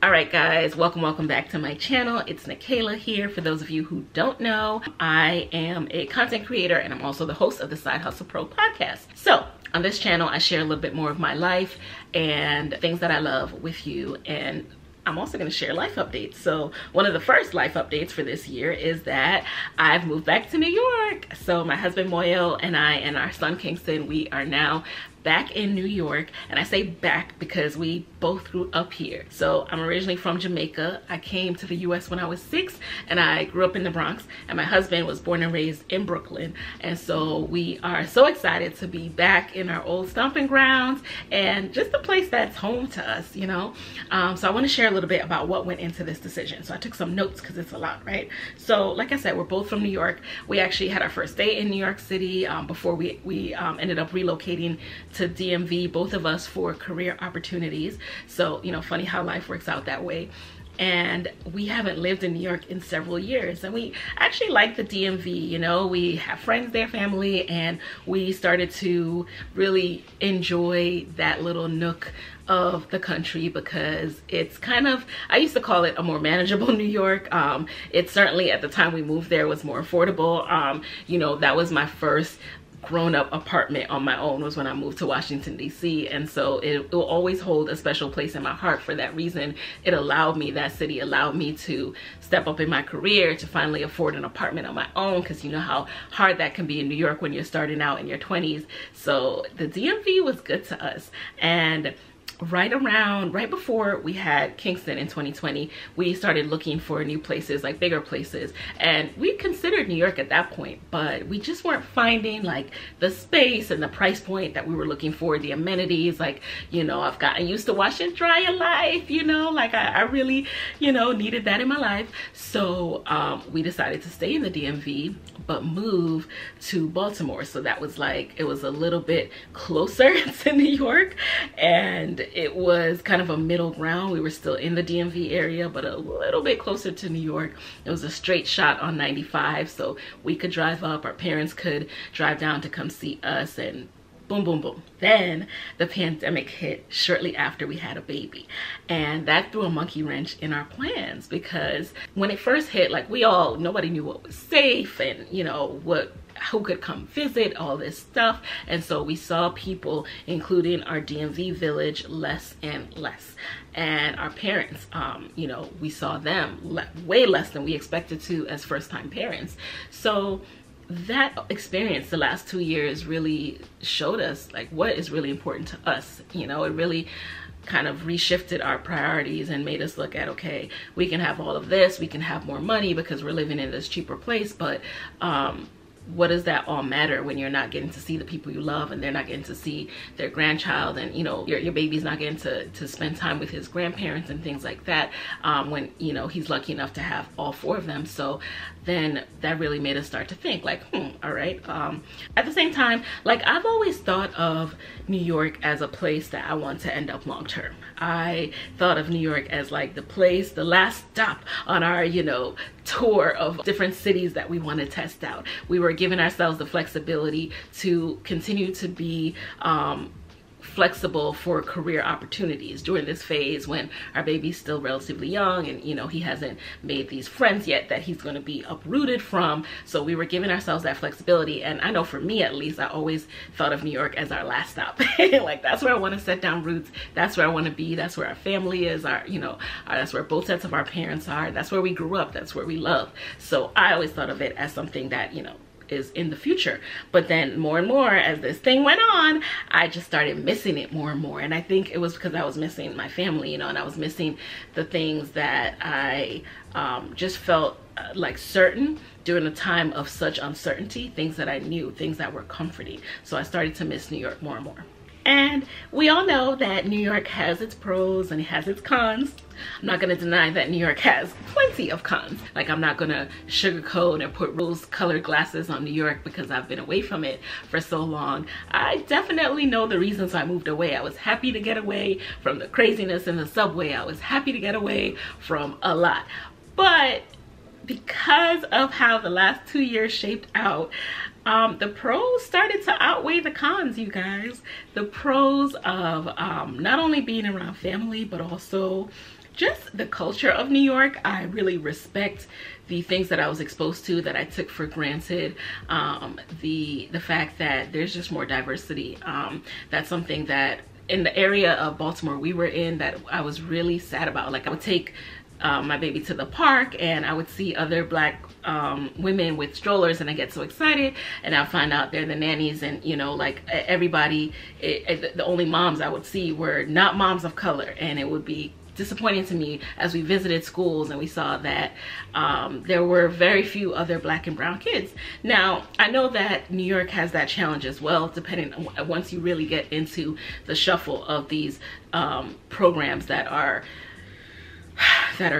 All right guys, welcome back to my channel. It's Nikayla here. For those of you who don't know, I am a content creator and I'm also the host of the Side Hustle Pro podcast. So on this channel, I share a little bit more of my life and things that I love with you, and I'm also going to share life updates. So one of the first life updates for this year is that I've moved back to New York. So my husband Moyo and I and our son Kingston, we are now back in New York. And I say back because we both grew up here. So I'm originally from Jamaica. I came to the US when I was 6 and I grew up in the Bronx, and my husband was born and raised in Brooklyn. And so we are so excited to be back in our old stomping grounds and just a place that's home to us, you know. So I want to share a little bit about what went into this decision. So I took some notes because it's a lot, right? So like I said, we're both from New York. We actually had our first day in New York City before we ended up relocating to DMV, both of us for career opportunities. So, you know, funny how life works out that way. And we haven't lived in New York in several years, and we actually like the DMV. You know, we have friends there, family, and we started to really enjoy that little nook of the country because it's kind of, I used to call it a more manageable New York. It certainly at the time we moved there was more affordable. You know, that was my first grown-up apartment on my own was when I moved to Washington DC, and so it will always hold a special place in my heart for that reason. It allowed me, that city allowed me to step up in my career, to finally afford an apartment on my own, because you know how hard that can be in New York when you're starting out in your 20s. So the DMV was good to us. And right before we had Kingston in 2020, we started looking for new places, like bigger places, and we considered New York at that point, but we just weren't finding like the space and the price point that we were looking for, the amenities. Like, you know, I've gotten used to wash and dry a life, you know, like I really, you know, needed that in my life. So we decided to stay in the DMV but move to Baltimore. So that was like, it was a little bit closer to New York, and it was kind of a middle ground. We were still in the DMV area, but a little bit closer to New York. It was a straight shot on 95, so we could drive up, our parents could drive down to come see us, and boom, boom, boom. Then the pandemic hit shortly after we had a baby. And that threw a monkey wrench in our plans, because when it first hit, like nobody knew what was safe and, you know, who could come visit, all this stuff. And so we saw people, including our DMV village, less and less. And our parents, you know, we saw them way less than we expected to as first-time parents. So that experience the last 2 years really showed us like what is really important to us. You know, it really kind of reshifted our priorities and made us look at, okay, we can have all of this, we can have more money because we're living in this cheaper place, but what does that all matter when you're not getting to see the people you love, and they're not getting to see their grandchild, and you know, your baby's not getting to spend time with his grandparents and things like that, when, you know, he's lucky enough to have all 4 of them. So then that really made us start to think like, all right. At the same time, like, I've always thought of New York as a place that I want to end up long term. I thought of New York as like the place, the last stop on our, you know, tour of different cities that we want to test out. We were giving ourselves the flexibility to continue to be flexible for career opportunities during this phase when our baby's still relatively young, and you know, he hasn't made these friends yet that he's going to be uprooted from. So we were giving ourselves that flexibility. And I know for me, at least, I always thought of New York as our last stop. Like, that's where I want to set down roots, that's where I want to be, that's where our family is, our, you know, that's where both sets of our parents are, that's where we grew up, that's where we love. So I always thought of it as something that, you know, is in the future. But then more and more as this thing went on, I just started missing it more and more. And I think it was because I was missing my family, you know, and I was missing the things that I just felt like certain during a time of such uncertainty, things that I knew, things that were comforting. So I started to miss New York more and more. And we all know that New York has its pros and it has its cons. I'm not gonna deny that New York has plenty of cons. Like, I'm not gonna sugarcoat and put rose-colored glasses on New York because I've been away from it for so long. I definitely know the reasons I moved away. I was happy to get away from the craziness in the subway. I was happy to get away from a lot. But because of how the last 2 years shaped out, the pros started to outweigh the cons, you guys. The pros of not only being around family, but also just the culture of New York. I really respect the things that I was exposed to that I took for granted. The fact that there's just more diversity. That's something that in the area of Baltimore we were in that I was really sad about. Like, I would take my baby to the park and I would see other Black women with strollers, and I get so excited, and I find out they're the nannies, and you know, like everybody, the only moms I would see were not moms of color, and it would be disappointing to me as we visited schools and we saw that there were very few other Black and brown kids. Now, I know that New York has that challenge as well, depending on once you really get into the shuffle of these programs that are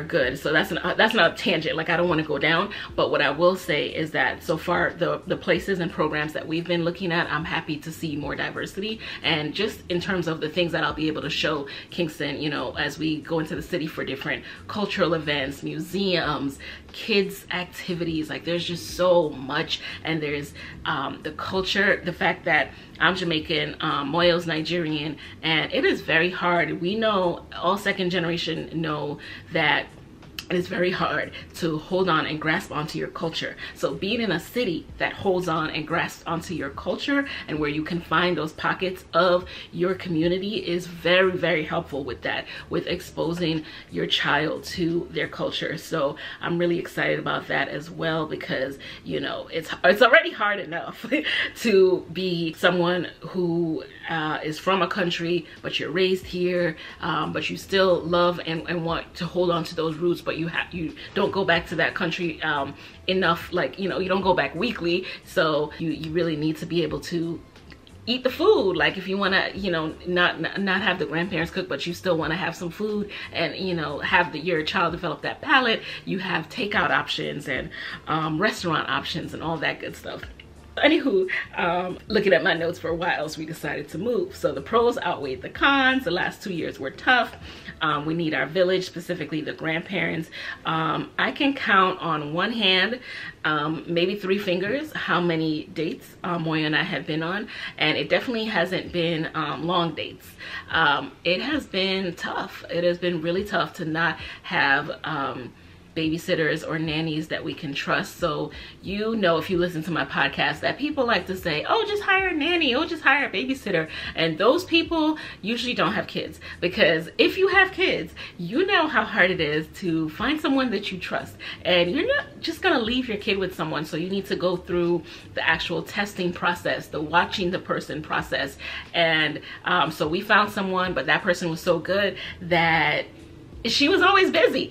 good. So that's not a tangent, like I don't want to go down, but what I will say is that so far the places and programs that we've been looking at, I'm happy to see more diversity. And just in terms of the things that I'll be able to show Kingston, you know, as we go into the city for different cultural events, museums, kids activities, like there's just so much. And there's the culture, the fact that I'm Jamaican, Moyo's Nigerian, and it is very hard. We know, all second generation know that it is very hard to hold on and grasp onto your culture. So being in a city that holds on and grasps onto your culture and where you can find those pockets of your community is very, very helpful with that, with exposing your child to their culture. So I'm really excited about that as well, because you know, it's already hard enough to be someone who is from a country, but you're raised here, but you still love and want to hold on to those roots, but you don't go back to that country enough, like, you know, you don't go back weekly, so you really need to be able to eat the food. Like, if you want to, you know, not have the grandparents cook, but you still want to have some food and, you know, have your child develop that palate, you have takeout options and restaurant options and all that good stuff. Anywho, looking at my notes for a while, so we decided to move. So the pros outweighed the cons. The last 2 years were tough. We need our village, specifically the grandparents. I can count on one hand, maybe 3 fingers, how many dates Moya and I have been on, and it definitely hasn't been long dates. It has been tough. It has been really tough to not have babysitters or nannies that we can trust. So, you know, if you listen to my podcast, that people like to say, oh, just hire a nanny, oh, just hire a babysitter. And those people usually don't have kids, because if you have kids, you know how hard it is to find someone that you trust. And you're not just gonna leave your kid with someone, so you need to go through the actual testing process, the watching the person process. And so we found someone, but that person was so good that she was always busy.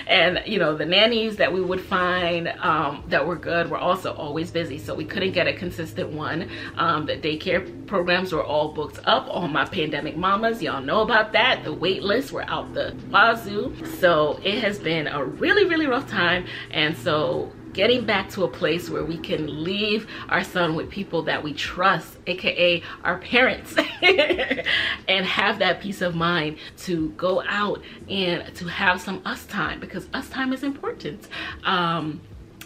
And you know, the nannies that we would find that were good were also always busy, so we couldn't get a consistent one. The daycare programs were all booked up. All my pandemic mamas, y'all know about that. The wait lists were out the wazoo. So it has been a really, really rough time. And so getting back to a place where we can leave our son with people that we trust, aka our parents, and have that peace of mind to go out and to have some us time, because us time is important.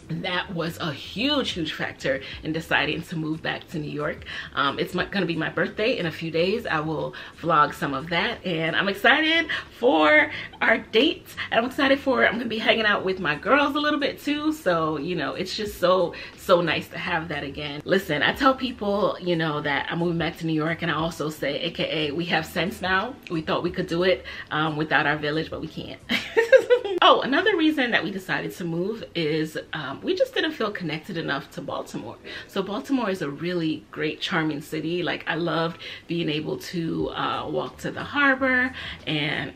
That was a huge factor in deciding to move back to New York. It's gonna be my birthday in a few days. I will vlog some of that, and I'm excited for our dates. I'm excited for, I'm gonna be hanging out with my girls a little bit too. So, you know, it's just so nice to have that again. Listen, I tell people, you know, that I'm moving back to New York, and I also say, aka, we have sense now. We thought we could do it without our village, but we can't. Oh, another reason that we decided to move is we just didn't feel connected enough to Baltimore. So Baltimore is a really great, charming city. Like, I loved being able to walk to the harbor and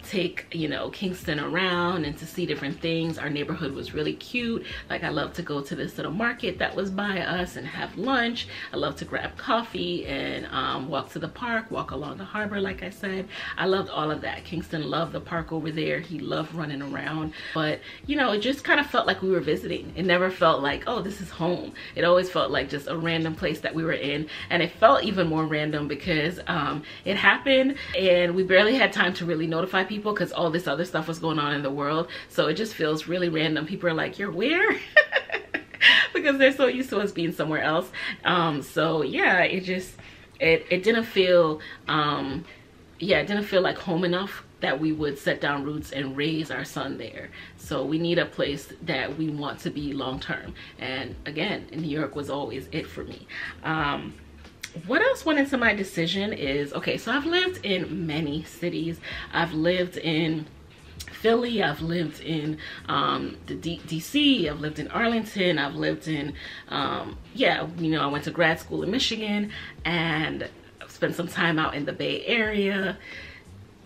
take, you know, Kingston around and to see different things. Our neighborhood was really cute. Like, I love to go to this little market that was by us and have lunch. I love to grab coffee and walk to the park, walk along the harbor, like I said. I loved all of that. Kingston loved the park over there. He loved running around. But, you know, it just kind of felt like we were visiting. It never felt like, oh, this is home. It always felt like just a random place that we were in. And it felt even more random because it happened and we barely had time to really notify people because all this other stuff was going on in the world. So it just feels really random. People are like, you're where? Because they're so used to us being somewhere else. So yeah, it didn't feel, it didn't feel like home enough that we would set down roots and raise our son there. So we need a place that we want to be long-term. And again, New York was always it for me. What else went into my decision is, okay, so I've lived in many cities. I've lived in Philly, I've lived in DC, I've lived in Arlington, I've lived in, yeah, you know, I went to grad school in Michigan, and spent some time out in the Bay Area,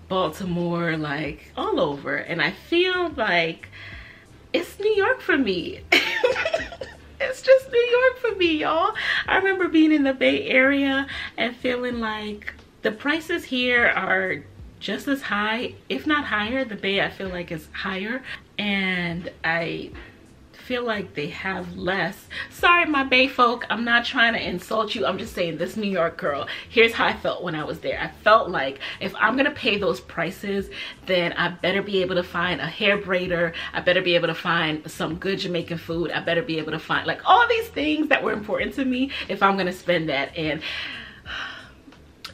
Baltimore, like all over. And I feel like it's New York for me. It's just New York for me, y'all. I remember being in the Bay Area and feeling like the prices here are just as high, if not higher. The Bay, I feel like, is higher, and I feel like they have less. Sorry, my Bay folk, I'm not trying to insult you. I'm just saying, this New York girl, here's how I felt when I was there. I felt like if I'm gonna pay those prices, then I better be able to find a hair braider. I better be able to find some good Jamaican food. I better be able to find like all these things that were important to me if I'm gonna spend that. And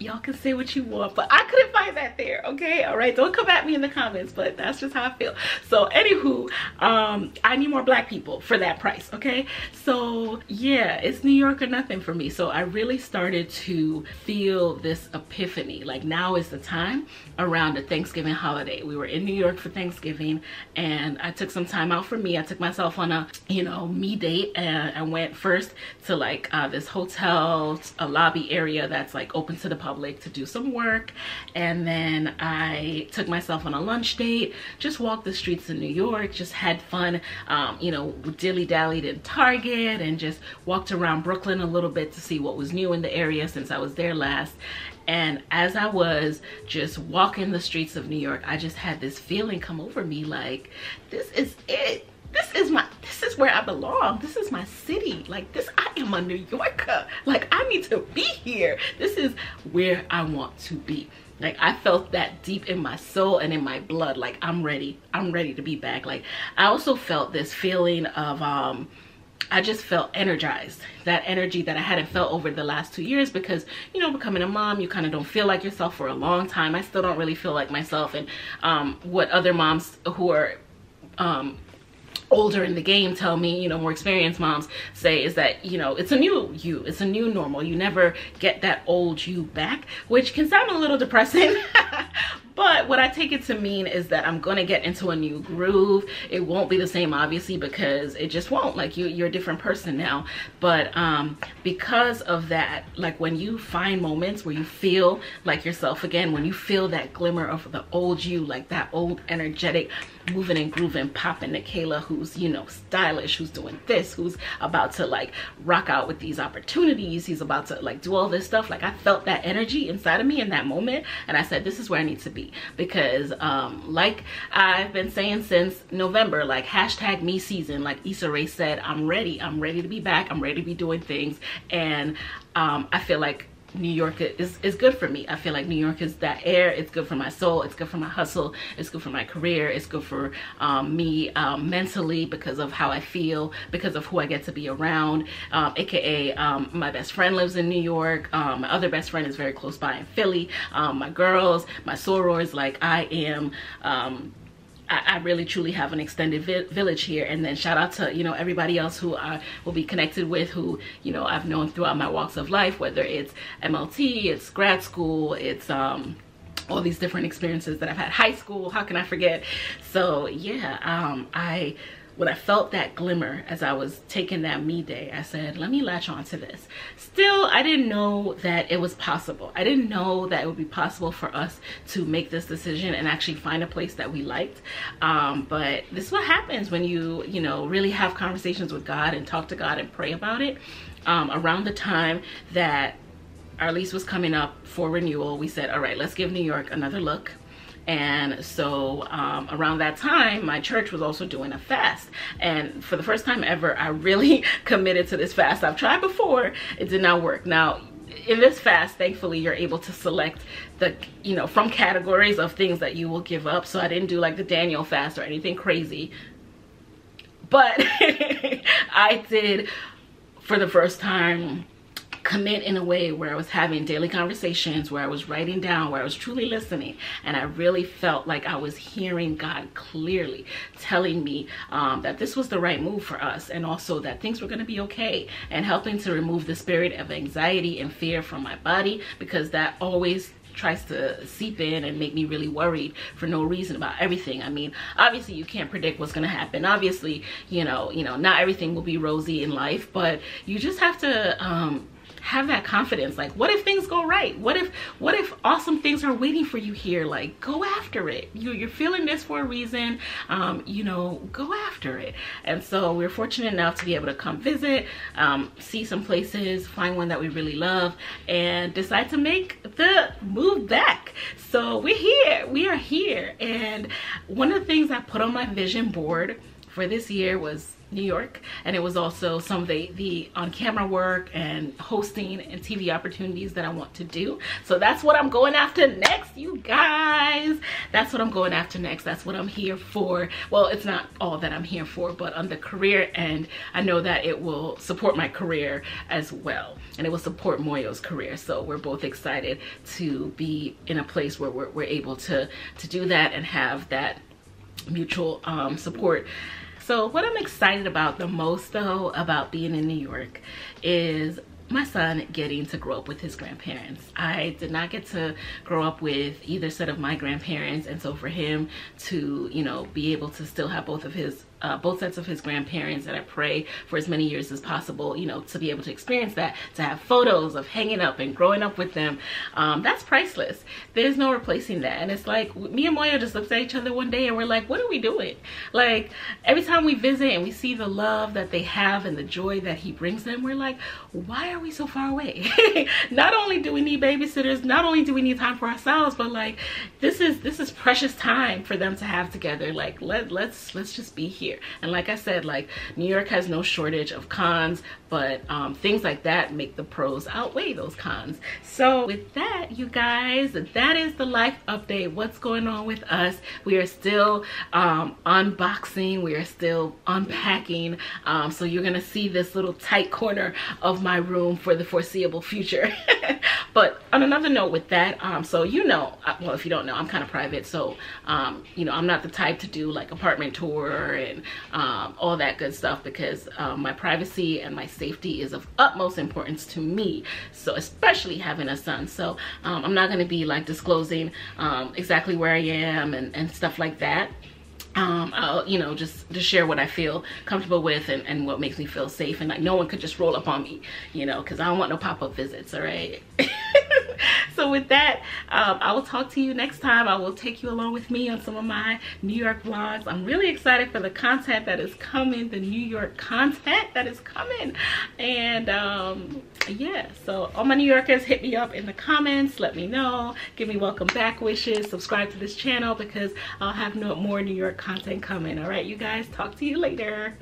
y'all can say what you want, but I couldn't find that there, okay? All right, don't come at me in the comments, but that's just how I feel. So anywho, I need more black people for that price, okay? So yeah, it's New York or nothing for me. So I really started to feel this epiphany, like now is the time around the Thanksgiving holiday. We were in New York for Thanksgiving, and I took some time out for me. I took myself on a, you know, me date, and I went first to like this hotel, a lobby area that's like open to the public to do some work, and then I took myself on a lunch date, just walked the streets of New York, just had fun, you know, dilly-dallied in Target, and just walked around Brooklyn a little bit to see what was new in the area since I was there last. And as I was just walking the streets of New York, I just had this feeling come over me like, this is it. This is where I belong. This is my city. Like this, I am a New Yorker. Like I need to be here. This is where I want to be. Like I felt that deep in my soul and in my blood. Like I'm ready to be back. Like I also felt this feeling of, I just felt energized. That energy that I hadn't felt over the last 2 years, because, you know, becoming a mom, you kind of don't feel like yourself for a long time. I still don't really feel like myself. And what other moms who are, older in the game tell me, you know, more experienced moms say is that, you know, it's a new you, it's a new normal. You never get that old you back, which can sound a little depressing. But what I take it to mean is that I'm gonna get into a new groove. It won't be the same, obviously, because it just won't. Like you're a different person now. But because of that, like when you find moments where you feel like yourself again, when you feel that glimmer of the old you, like that old energetic, moving and grooving, popping Nikayla, who's, you know, stylish, who's doing this, who's about to like rock out with these opportunities, he's about to like do all this stuff. Like I felt that energy inside of me in that moment, and I said, this is where I need to be. Because like I've been saying since November, like hashtag me season, like Issa Rae said, I'm ready to be back. I'm ready to be doing things. And I feel like New York is good for me. I feel like New York is that air. It's good for my soul. It's good for my hustle. It's good for my career. It's good for me mentally, because of how I feel, because of who I get to be around. AKA my best friend lives in New York. My other best friend is very close by in Philly. My girls, my sorors, like I am, I really truly have an extended village here. And then shout out to, you know, everybody else who I will be connected with, who, you know, I've known throughout my walks of life, whether it's MLT, it's grad school, it's all these different experiences that I've had, high school, how can I forget? So yeah, when I felt that glimmer as I was taking that me day, I said, let me latch on to this. Still, I didn't know that it was possible. I didn't know that it would be possible for us to make this decision and actually find a place that we liked. But this is what happens when you know, really have conversations with God and talk to God and pray about it. Around the time that our lease was coming up for renewal, we said, all right, let's give New York another look. And so around that time, my church was also doing a fast, and for the first time ever, I really committed to this fast. I've tried before, it did not work. Now in this fast, thankfully, you're able to select the, you know, from categories of things that you will give up. So I didn't do like the Daniel fast or anything crazy, but I did, for the first time, commit in a way where I was having daily conversations, where I was writing down, where I was truly listening. And I really felt like I was hearing God clearly telling me that this was the right move for us, and also that things were going to be okay, and helping to remove the spirit of anxiety and fear from my body, because that always tries to seep in and make me really worried for no reason about everything. I mean, obviously you can't predict what's going to happen. Obviously, you know, not everything will be rosy in life, but you just have to have that confidence. Like, what if things go right? What if awesome things are waiting for you here? Like, go after it. You're feeling this for a reason. You know, go after it. And so we're fortunate enough to be able to come visit, see some places, find one that we really love, and decide to make the move back. So we're here. We are here. And one of the things I put on my vision board for this year was New York, and it was also some of the on-camera work and hosting and TV opportunities that I want to do. So that's what I'm going after next, you guys. That's what I'm going after next. That's what I'm here for. Well, it's not all that I'm here for, but on the career end, I know that it will support my career as well, and it will support Moyo's career. So we're both excited to be in a place where we're able to do that and have that mutual support. So what I'm excited about the most, though, about being in New York is my son getting to grow up with his grandparents. I did not get to grow up with either set of my grandparents, and so for him to, you know, be able to still have both sets of his grandparents, and I pray for as many years as possible, you know, to be able to experience that, to have photos of hanging up and growing up with them, that's priceless. There's no replacing that. And it's like, me and Moyo just looked at each other one day and we're like, what are we doing? Like, every time we visit and we see the love that they have and the joy that he brings them, we're like, why are we so far away? Not only do we need babysitters, not only do we need time for ourselves, but like, this is precious time for them to have together. Like, let's just be here. And like I said, like, New York has no shortage of cons, but things like that make the pros outweigh those cons. So with that, you guys, that is the life update. What's going on with us? We are still unboxing, we are still unpacking, so you're gonna see this little tight corner of my room for the foreseeable future. But on another note with that, so you know, well, if you don't know, I'm kind of private, so you know, I'm not the type to do like apartment tour and all that good stuff, because my privacy and my safety is of utmost importance to me, so especially having a son. So I'm not going to be like disclosing exactly where I am and stuff like that. I'll, you know, just share what I feel comfortable with and what makes me feel safe, and like no one could just roll up on me, you know, because I don't want no pop-up visits. All right. So with that, I will talk to you next time. I will take you along with me on some of my New York vlogs. I'm really excited for the content that is coming, the New York content that is coming. And yeah, so all my New Yorkers, hit me up in the comments, let me know, give me welcome back wishes, subscribe to this channel because I'll have more New York content coming. All right, you guys, talk to you later.